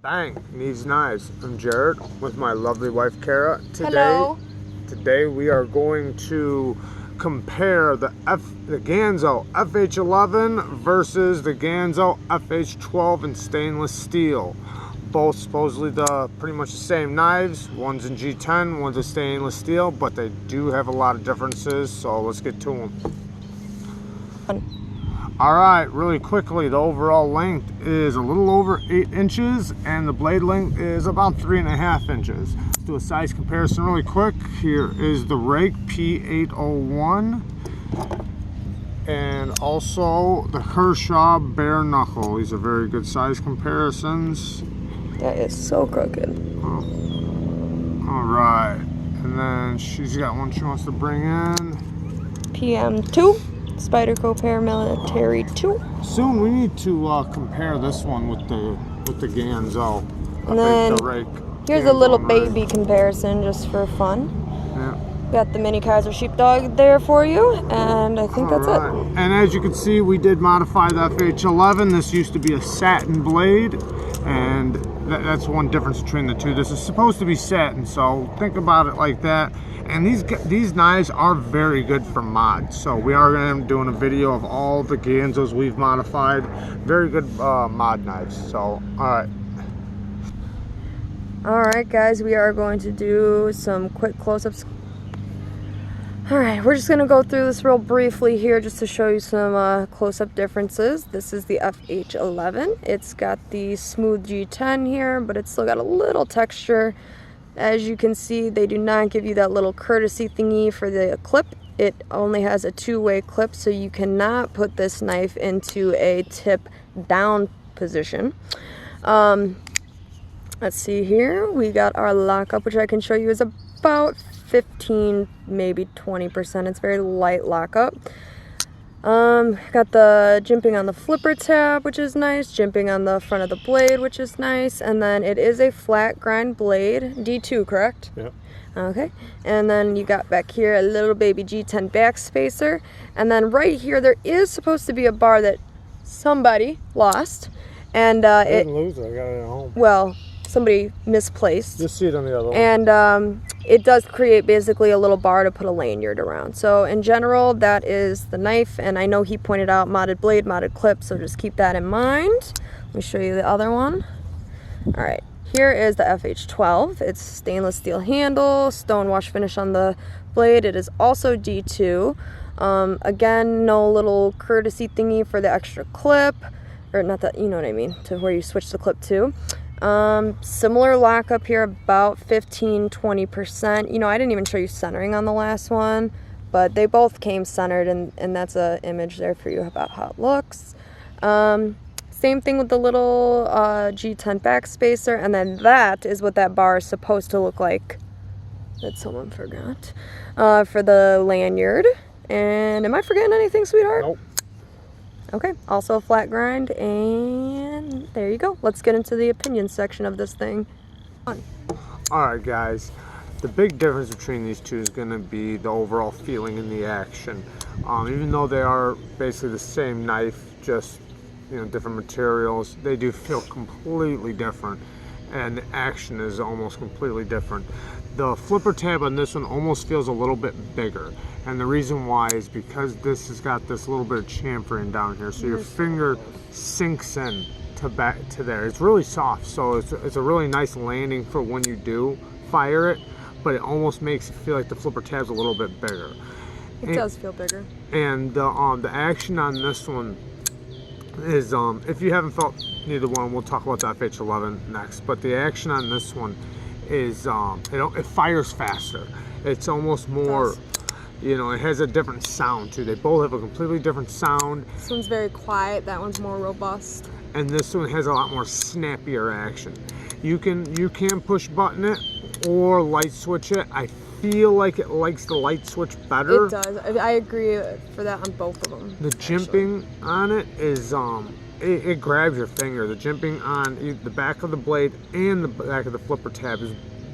Bang, Needs Knives. I'm Jared with my lovely wife Kara. Today we are going to compare the Ganzo FH11 versus the Ganzo FH12 in stainless steel. Both supposedly pretty much the same knives. One's in G10, one's a stainless steel, but they do have a lot of differences, so let's get to them. Alright, really quickly, the overall length is a little over 8 inches and the blade length is about 3.5 inches. Let's do a size comparison really quick. Here is the rake FH11 and also the Kershaw bare knuckle. These are very good size comparisons. That is so crooked. Alright, and then she's got one she wants to bring in. PM2. Spyderco Paramilitary 2. Soon we need to compare this one with the Ganzo. And then the rake. Here's Ganzo a little knife. baby comparison just for fun. Yeah. Got the mini Kaiser sheepdog there for you, and I think that's it. And as you can see, we did modify the FH11. This used to be a satin blade, and that's one difference between the two. This is supposed to be satin, so think about it like that. And these knives are very good for mods, so we are going to be doing a video of all the Ganzos we've modified. Very good mod knives. So Alright guys, we are going to do some quick close-ups. Alright, we're just going to go through this real briefly here just to show you some close-up differences. This is the FH11. It's got the smooth G10 here, but it's still got a little texture. As you can see, they do not give you that little courtesy thingy for the clip. It only has a two-way clip, so you cannot put this knife into a tip down position. Let's see here. We got our lockup, which I can show you is about 15, maybe 20%. It's very light lockup. Got the jimping on the flipper tab, which is nice, jimping on the front of the blade, which is nice, and then it is a flat grind blade, D2, correct? Yep. Okay, and then you got back here a little baby G10 back spacer, and then right here there is supposed to be a bar that somebody lost, and I didn't lose it, I got it at home. Well, somebody misplaced. Just see it on the other one. And it does create basically a little bar to put a lanyard around. So in general, that is the knife. And I know he pointed out modded blade, modded clip, so just keep that in mind. Let me show you the other one. All right, here is the FH12. It's stainless steel handle, stone wash finish on the blade. It is also D2. Again, no little courtesy thingy for the extra clip, or not that, you know what I mean, to where you switch the clip to. Similar lockup here, about 15-20%. You know, I didn't even show you centering on the last one, but they both came centered, and that's an image there for you about how it looks. Same thing with the little G10 back spacer, and then that is what that bar is supposed to look like that someone forgot for the lanyard. And am I forgetting anything, sweetheart? Nope. Okay, also a flat grind, and there you go. Let's get into the opinion section of this thing. Alright guys, the big difference between these two is going to be the overall feeling and the action. Even though they are basically the same knife, just different materials, they do feel completely different, and the action is almost completely different. The flipper tab on this one almost feels a little bit bigger, and the reason why is because this has got this little bit of chamfering down here, so your finger sinks in to there. It's really soft, so it's a really nice landing for when you do fire it, but it almost makes it feel like the flipper tab's a little bit bigger. It does feel bigger. And the action on this one is, if you haven't felt neither one, we'll talk about the FH11 next, but the action on this one is it fires faster. It's almost more, it has a different sound too. They both have a completely different sound. This one's very quiet, that one's more robust. And this one has a lot more snappier action. You can push button it or light switch it. I feel like it likes the light switch better. It does. I agree for that on both of them. The jimping on it is it grabs your finger. The jimping on the back of the blade and the back of the flipper tab is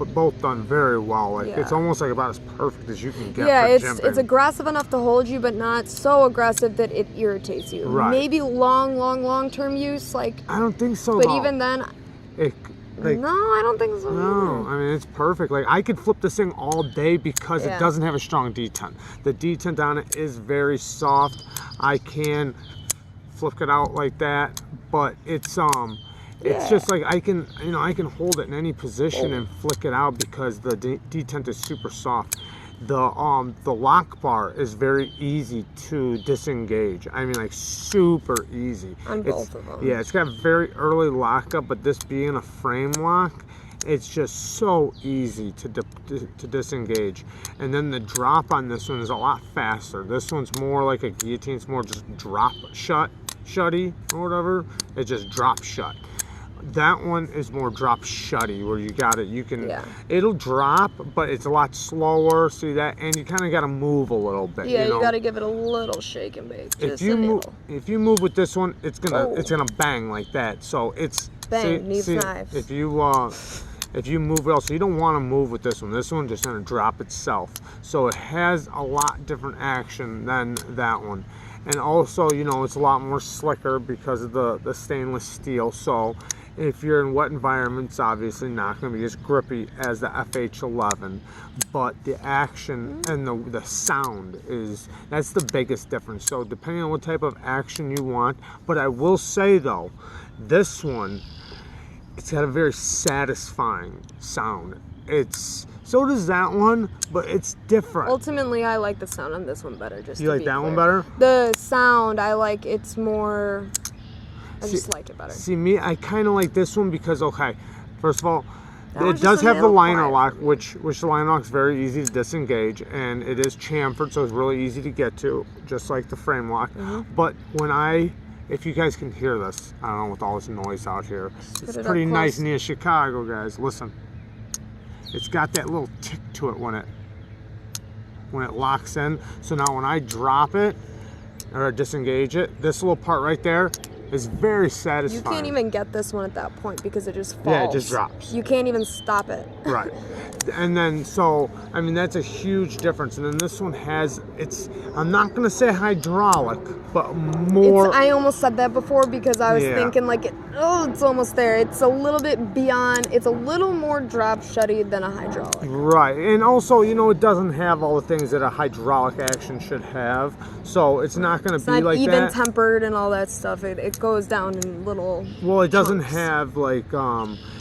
both done very well. Like it's almost like about as perfect as you can get. Yeah, for jimping. it's aggressive enough to hold you, but not so aggressive that it irritates you. Right. Maybe long term use, like. I don't think so. But though. even then, Like, no, I don't think so. no, I mean, it's perfect. Like, I could flip this thing all day because Yeah. it doesn't have a strong detent. The detent on it is very soft. I can flip it out like that, but it's just like I can hold it in any position and flick it out because the detent is super soft. The lock bar is very easy to disengage. I mean, like, super easy. On both of them. Yeah, it's got very early lockup, but this being a frame lock, it's just so easy to disengage. And then the drop on this one is a lot faster. This one's more like a guillotine. It's more just drop shutty or whatever. It just drops shut. That one is more drop shutty, where you got it. You can, it'll drop, but it's a lot slower. See that, and you kind of got to move a little bit. Yeah, you know? You got to give it a little shake and bake. If you move with this one, it's gonna bang like that. So it's bang. Needs knives. If you move it, also you don't want to move with this one. This one just gonna drop itself. So it has a lot different action than that one. And also, you know, it's a lot more slicker because of the stainless steel. So if you're in wet environments, obviously not going to be as grippy as the FH11, but the action and the sound that's the biggest difference. So depending on what type of action you want, but I will say though, this one, it's got a very satisfying sound. So does that one, but it's different. Ultimately, I like the sound on this one better. You like that one better? The sound, I like. It's more. I just liked it better. See, me, I kind of like this one because, okay, first of all, it does have the liner lock, which the liner lock is very easy to disengage, and it is chamfered, so it's really easy to get to, just like the frame lock. But if you guys can hear this, I don't know, with all this noise out here, it's pretty nice near Chicago, guys. Listen, it's got that little tick to it when it locks in. So now when I drop it or disengage it, this little part right there is very satisfying. You can't even get this one at that point because it just falls. Yeah, it just drops. You can't even stop it. Right. And then, so, I mean, that's a huge difference. And then this one has, I'm not going to say hydraulic, but more. I almost said that before because I was thinking like, it's almost there. It's a little bit beyond, it's a little more drop shutty than a hydraulic. Right. And also, you know, it doesn't have all the things that a hydraulic action should have. So it's not going to be like that. It's not even tempered and all that stuff. It goes down in little Well, it doesn't chunks. have like,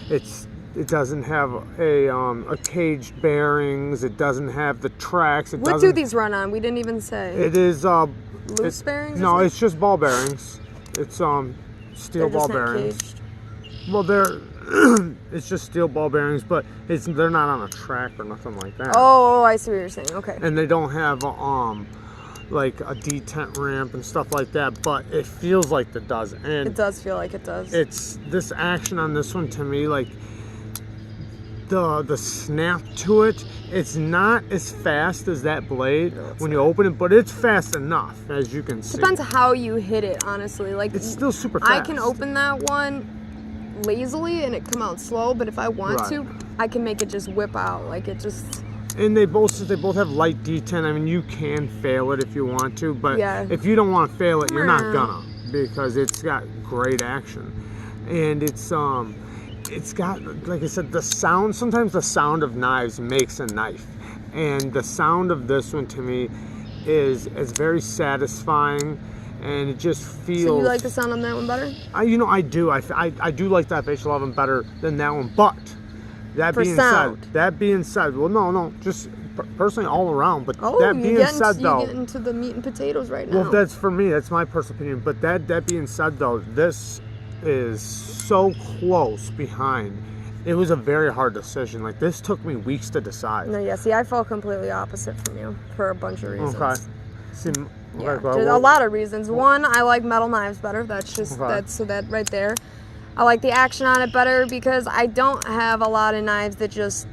it doesn't have a caged bearings. It doesn't have the tracks. What do these run on? We didn't even say. It is loose bearings? No, it's just ball bearings. It's steel ball bearings. Caged. Well, they're it's just steel ball bearings, but they're not on a track or nothing like that. Oh, I see what you're saying. Okay. And they don't have like a detent ramp and stuff like that, but it feels like it does. And it does feel like it does. It's this action on this one to me, like the snap to it, it's not as fast as that blade when you open it, but it's fast enough, as you can see. Depends how you hit it, honestly. Like, it's still super fast. I can open that one lazily and it come out slow, but if I want to, I can make it just whip out. Like, it just. And they both have light detent. I mean, you can fail it if you want to, but if you don't want to fail it, you're not gonna, because it's got great action. And it's got, like I said, the sound, sometimes the sound of knives makes a knife. And the sound of this one to me is very satisfying, and it just feels. So you like the sound on that one better? I do. I do like that FH11 better than that one, but that being said, well, no, just personally all around. But that being said, though, you get into the meat and potatoes right now. Well, that's for me. That's my personal opinion. But that being said, though, this is so close behind. It was a very hard decision. Like, this took me weeks to decide. No, see, I felt completely opposite from you for a bunch of reasons. Okay. See, there's a lot of reasons. One, I like metal knives better. That's just that right there. I like the action on it better because I don't have a lot of knives that just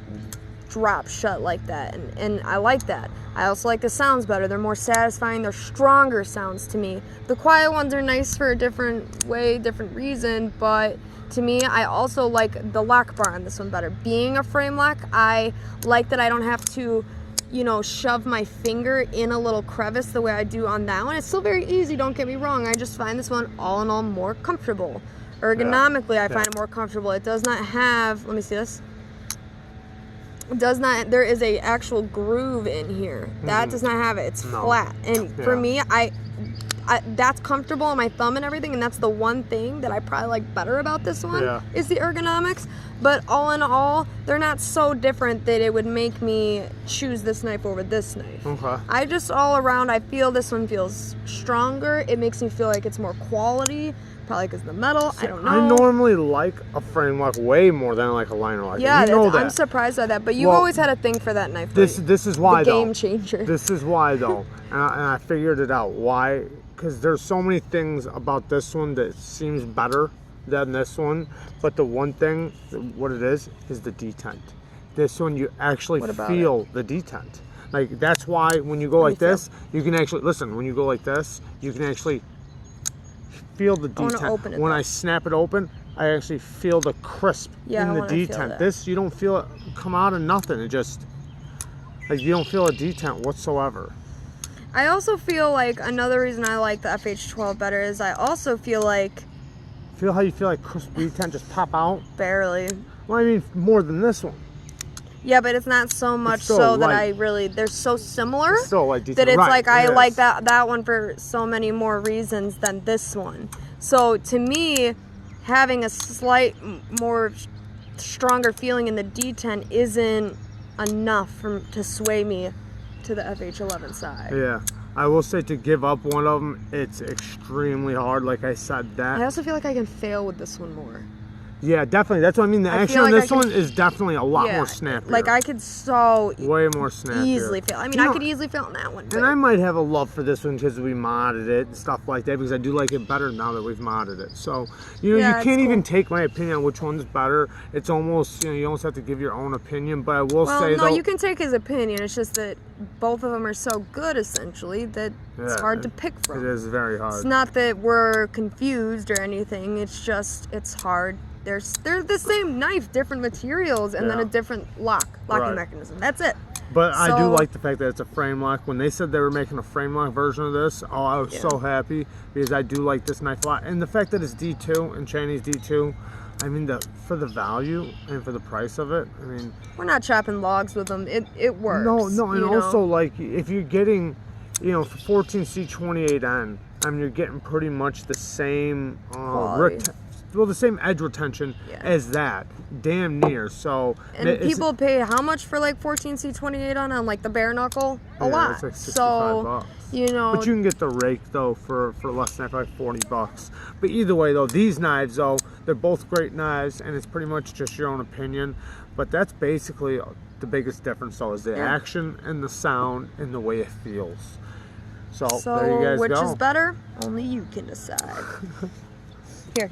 drop shut like that, and I like that. I also like the sounds better. They're more satisfying. They're stronger sounds to me. The quiet ones are nice for a different way, different reason, but to me, I also like the lock bar on this one better. Being a frame lock, I like that I don't have to, shove my finger in a little crevice the way I do on that one. It's still very easy, don't get me wrong. I just find this one all in all more comfortable. Ergonomically, I find it more comfortable. It does not have, let me see this. It does not, there is a actual groove in here. That does not have it. It's flat. And for me, I that's comfortable on my thumb and everything, and that's the one thing that I probably like better about this one is the ergonomics. But all in all, they're not so different that it would make me choose this knife over this knife. Okay. I just all around, I feel this one feels stronger. It makes me feel like it's more quality, probably because of the metal. I don't know. I normally like a frame lock way more than I like a liner lock. Yeah, you know that. I'm surprised by that. But you've always had a thing for that knife. This is why the though. Game changer. This is why though, and I figured it out. Why? Because there's so many things about this one that seems better than this one, but the one thing, what it is the detent. This one you actually feel the detent. Like that's why when you go like this, you can actually listen. When you go like this, you can actually feel the detent. When I snap it open, I actually feel the crisp in the detent. This you don't feel it come out of nothing. It just like you don't feel a detent whatsoever. I also feel like another reason I like the FH12 better is I also feel like... Feel how you feel like crisp detent just pop out? Barely. Well, I mean more than this one. Yeah, but it's not so much so that I really... They're so similar that it's like I like that one for so many more reasons than this one. So to me, having a slight more stronger feeling in the detent isn't enough to sway me to the FH11 side. Yeah, I will say to give up one of them, it's extremely hard. Like I said, that. I also feel like I can fail with this one more. Yeah, definitely. That's what I mean. The action on this one is definitely a lot more snappier. Like I could way more snappier. Easily fail. I mean, I could easily fail on that one. And I might have a love for this one because we modded it and stuff like that, because I do like it better now that we've modded it. So, you know, you can't even take my opinion on which one's better. It's almost, you know, you almost have to give your own opinion. But I will say, though, you can take his opinion. It's just that both of them are so good, essentially, that it's hard to pick from. It is very hard. It's not that we're confused or anything. It's just, it's hard. They're the same knife, different materials, and then a different locking mechanism. That's it. But I do like the fact that it's a frame lock. When they said they were making a frame lock version of this, I was so happy, because I do like this knife a lot. And the fact that it's D2 and Chinese D2, I mean, for the value and for the price of it, I mean, we're not chopping logs with them. It works. No, and also like if you're getting, you know, for 14C28N, I mean, you're getting pretty much the same the same edge retention as that, damn near. So and people pay how much for like 14C28 on like the bare knuckle? A lot. It's like 65 bucks. You know, but you can get the rake though for less than like 40 bucks. But either way though, these knives though, they're both great knives, and it's pretty much just your own opinion. But that's basically the biggest difference though, is the action and the sound and the way it feels. So there you guys go. Which is better? Only you can decide. Here.